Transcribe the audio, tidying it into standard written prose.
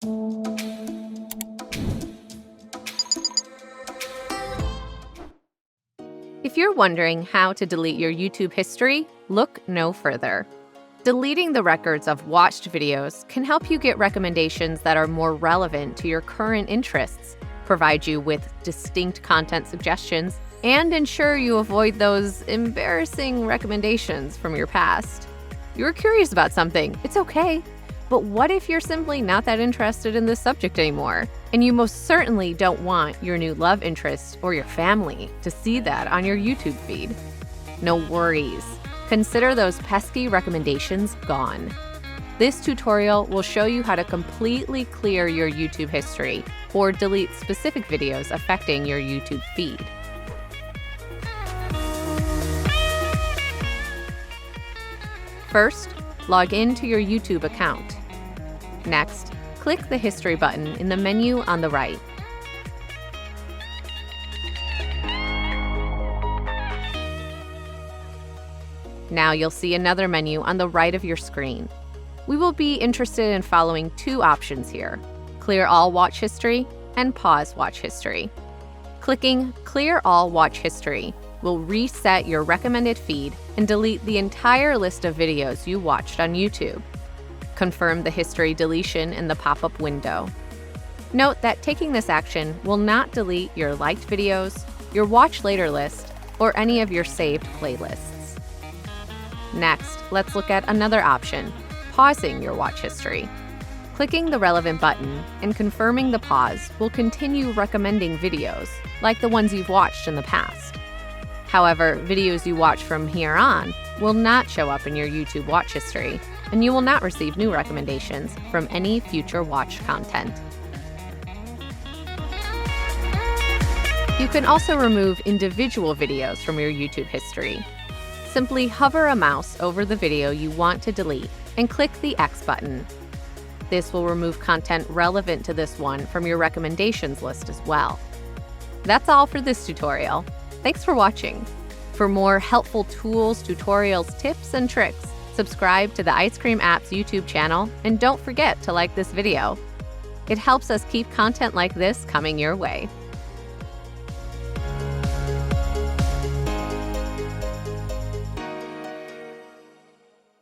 If you're wondering how to delete your YouTube history, look no further. Deleting the records of watched videos can help you get recommendations that are more relevant to your current interests, provide you with distinct content suggestions, and ensure you avoid those embarrassing recommendations from your past. You were curious about something, it's okay. But what if you're simply not that interested in this subject anymore? And you most certainly don't want your new love interest or your family to see that on your YouTube feed. No worries. Consider those pesky recommendations gone. This tutorial will show you how to completely clear your YouTube history or delete specific videos affecting your YouTube feed. First, log into your YouTube account. Next, click the History button in the menu on the right. Now you'll see another menu on the right of your screen. We will be interested in following two options here: Clear All Watch History and Pause Watch History. Clicking Clear All Watch History will reset your recommended feed and delete the entire list of videos you watched on YouTube. Confirm the history deletion in the pop-up window. Note that taking this action will not delete your liked videos, your watch later list, or any of your saved playlists. Next, let's look at another option: pausing your watch history. Clicking the relevant button and confirming the pause will continue recommending videos, like the ones you've watched in the past. However, videos you watch from here on will not show up in your YouTube watch history, and you will not receive new recommendations from any future watch content. You can also remove individual videos from your YouTube history. Simply hover a mouse over the video you want to delete and click the X button. This will remove content relevant to this one from your recommendations list as well. That's all for this tutorial. Thanks for watching. For more helpful tools, tutorials, tips, and tricks, subscribe to the Ice Cream App's YouTube channel, and don't forget to like this video. It helps us keep content like this coming your way.